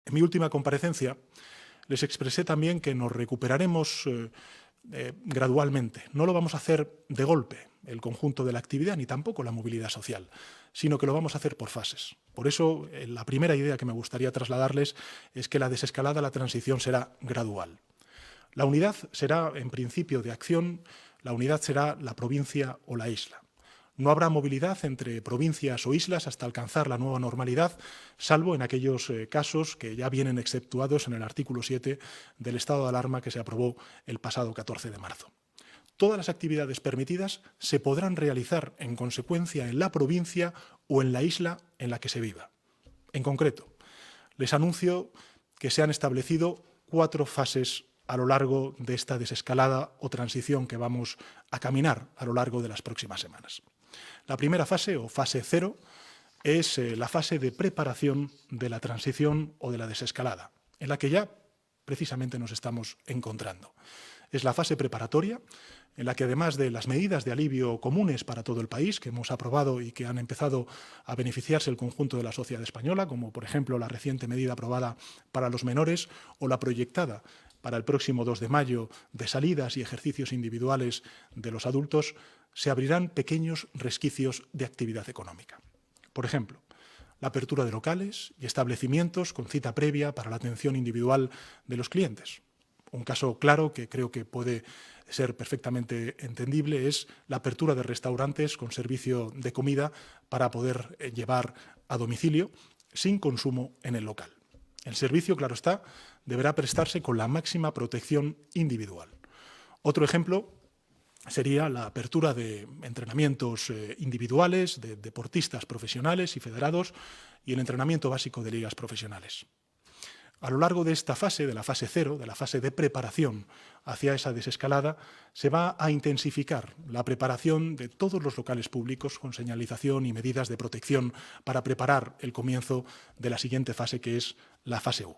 En mi última comparecencia les expresé también que nos recuperaremos gradualmente. No lo vamos a hacer de golpe, el conjunto de la actividad, ni tampoco la movilidad social, sino que lo vamos a hacer por fases. Por eso, la primera idea que me gustaría trasladarles es que la desescalada, la transición será gradual. La unidad será, en principio de acción, la unidad será la provincia o la isla. No habrá movilidad entre provincias o islas hasta alcanzar la nueva normalidad, salvo en aquellos casos que ya vienen exceptuados en el artículo 7 del estado de alarma que se aprobó el pasado 14 de marzo. Todas las actividades permitidas se podrán realizar en consecuencia en la provincia o en la isla en la que se viva. En concreto, les anuncio que se han establecido 4 fases a lo largo de esta desescalada o transición que vamos a caminar a lo largo de las próximas semanas. La primera fase, o fase 0, es la fase de preparación de la transición o de la desescalada, en la que ya precisamente nos estamos encontrando. Es la fase preparatoria, en la que además de las medidas de alivio comunes para todo el país que hemos aprobado y que han empezado a beneficiarse el conjunto de la sociedad española, como por ejemplo la reciente medida aprobada para los menores o la proyectada para el próximo 2 de mayo de salidas y ejercicios individuales de los adultos, se abrirán pequeños resquicios de actividad económica. Por ejemplo, la apertura de locales y establecimientos con cita previa para la atención individual de los clientes. Un caso claro que creo que puede ser perfectamente entendible es la apertura de restaurantes con servicio de comida para poder llevar a domicilio sin consumo en el local. El servicio, claro está, deberá prestarse con la máxima protección individual. Otro ejemplo sería la apertura de entrenamientos individuales de deportistas profesionales y federados y el entrenamiento básico de ligas profesionales. A lo largo de esta fase, de la fase 0, de la fase de preparación hacia esa desescalada, se va a intensificar la preparación de todos los locales públicos con señalización y medidas de protección para preparar el comienzo de la siguiente fase, que es la fase 1.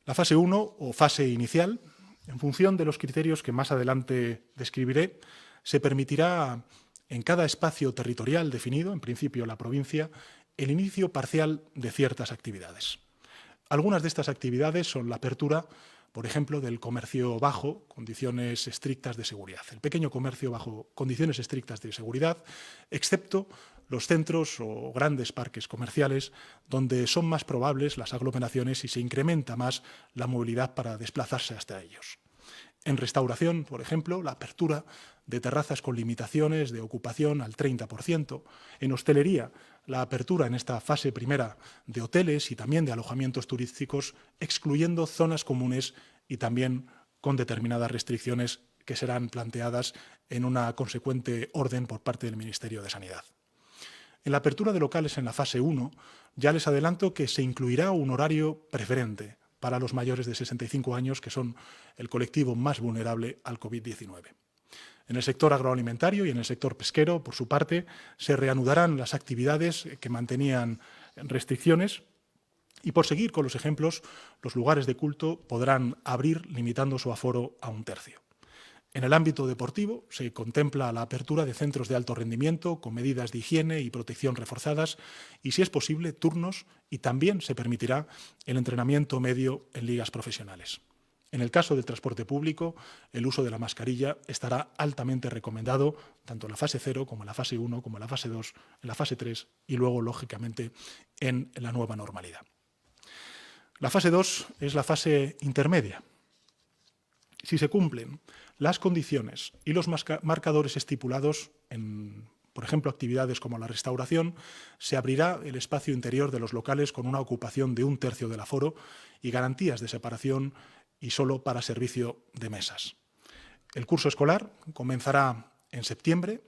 La fase 1, o fase inicial, en función de los criterios que más adelante describiré, se permitirá en cada espacio territorial definido, en principio la provincia, el inicio parcial de ciertas actividades. Algunas de estas actividades son la apertura, por ejemplo, del comercio bajo condiciones estrictas de seguridad, el pequeño comercio bajo condiciones estrictas de seguridad, excepto los centros o grandes parques comerciales donde son más probables las aglomeraciones y se incrementa más la movilidad para desplazarse hasta ellos. En restauración, por ejemplo, la apertura de terrazas con limitaciones de ocupación al 30%. En hostelería, la apertura en esta fase primera de hoteles y también de alojamientos turísticos, excluyendo zonas comunes y también con determinadas restricciones que serán planteadas en una consecuente orden por parte del Ministerio de Sanidad. En la apertura de locales en la fase 1, ya les adelanto que se incluirá un horario preferente para los mayores de 65 años, que son el colectivo más vulnerable al COVID-19. En el sector agroalimentario y en el sector pesquero, por su parte, se reanudarán las actividades que mantenían restricciones y, por seguir con los ejemplos, los lugares de culto podrán abrir limitando su aforo a 1/3. En el ámbito deportivo se contempla la apertura de centros de alto rendimiento con medidas de higiene y protección reforzadas y, si es posible, turnos, y también se permitirá el entrenamiento medio en ligas profesionales. En el caso del transporte público, el uso de la mascarilla estará altamente recomendado tanto en la fase 0 como en la fase 1, como en la fase 2, en la fase 3 y luego, lógicamente, en la nueva normalidad. La fase 2 es la fase intermedia. Si se cumplen las condiciones y los marcadores estipulados en, por ejemplo, actividades como la restauración, se abrirá el espacio interior de los locales con una ocupación de 1/3 del aforo y garantías de separación y solo para servicio de mesas. El curso escolar comenzará en septiembre.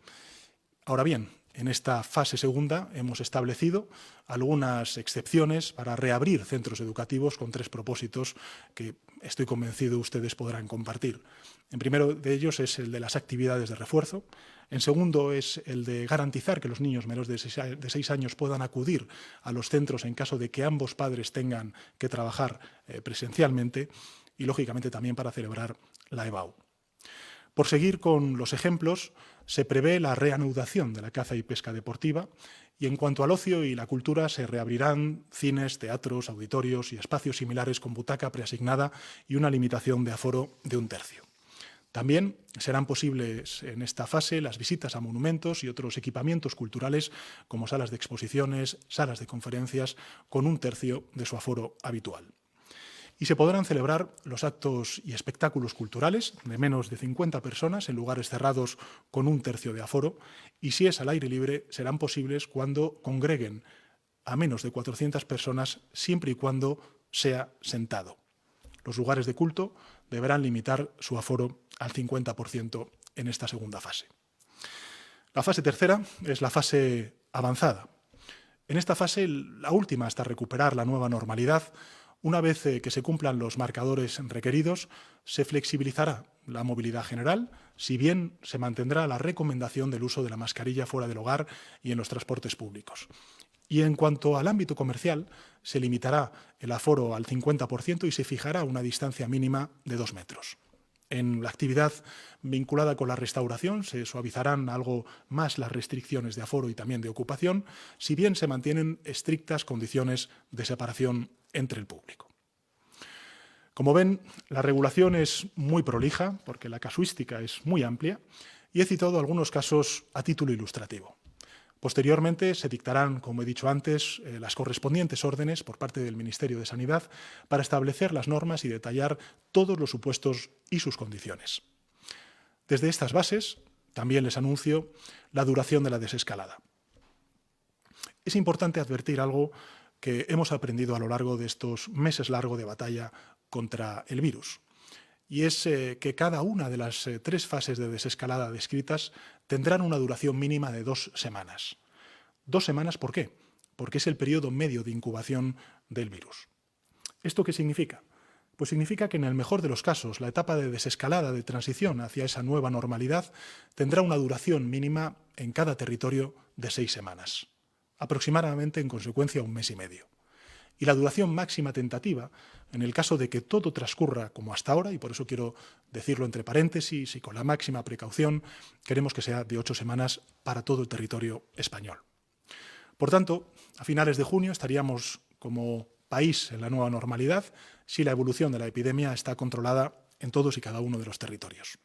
Ahora bien, en esta fase segunda hemos establecido algunas excepciones para reabrir centros educativos con 3 propósitos que estoy convencido ustedes podrán compartir. En primero de ellos es el de las actividades de refuerzo. En segundo es el de garantizar que los niños menores de 6 años puedan acudir a los centros en caso de que ambos padres tengan que trabajar presencialmente y, lógicamente, también para celebrar la EBAU. Por seguir con los ejemplos, se prevé la reanudación de la caza y pesca deportiva y en cuanto al ocio y la cultura se reabrirán cines, teatros, auditorios y espacios similares con butaca preasignada y una limitación de aforo de 1/3. También serán posibles en esta fase las visitas a monumentos y otros equipamientos culturales como salas de exposiciones, salas de conferencias, con 1/3 de su aforo habitual. Y se podrán celebrar los actos y espectáculos culturales de menos de 50 personas en lugares cerrados con 1/3 de aforo, y si es al aire libre serán posibles cuando congreguen a menos de 400 personas siempre y cuando sea sentado. Los lugares de culto deberán limitar su aforo al 50% en esta segunda fase. La fase tercera es la fase avanzada. En esta fase, la última hasta recuperar la nueva normalidad, una vez que se cumplan los marcadores requeridos, se flexibilizará la movilidad general, si bien se mantendrá la recomendación del uso de la mascarilla fuera del hogar y en los transportes públicos. Y en cuanto al ámbito comercial, se limitará el aforo al 50% y se fijará una distancia mínima de 2 metros. En la actividad vinculada con la restauración se suavizarán algo más las restricciones de aforo y también de ocupación, si bien se mantienen estrictas condiciones de separación entre el público. Como ven, la regulación es muy prolija porque la casuística es muy amplia y he citado algunos casos a título ilustrativo. Posteriormente se dictarán, como he dicho antes, las correspondientes órdenes por parte del Ministerio de Sanidad para establecer las normas y detallar todos los supuestos y sus condiciones. Desde estas bases, también les anuncio la duración de la desescalada. Es importante advertir algo que hemos aprendido a lo largo de estos meses largos de batalla contra el virus. Y es que cada una de las 3 fases de desescalada descritas tendrán una duración mínima de 2 semanas. 2 semanas, ¿por qué? Porque es el periodo medio de incubación del virus. ¿Esto qué significa? Pues significa que en el mejor de los casos la etapa de desescalada de transición hacia esa nueva normalidad tendrá una duración mínima en cada territorio de 6 semanas, aproximadamente en consecuencia 1 mes y medio. Y la duración máxima tentativa, en el caso de que todo transcurra como hasta ahora, y por eso quiero decirlo entre paréntesis y con la máxima precaución, queremos que sea de 8 semanas para todo el territorio español. Por tanto, a finales de junio estaríamos como país en la nueva normalidad si la evolución de la epidemia está controlada en todos y cada uno de los territorios.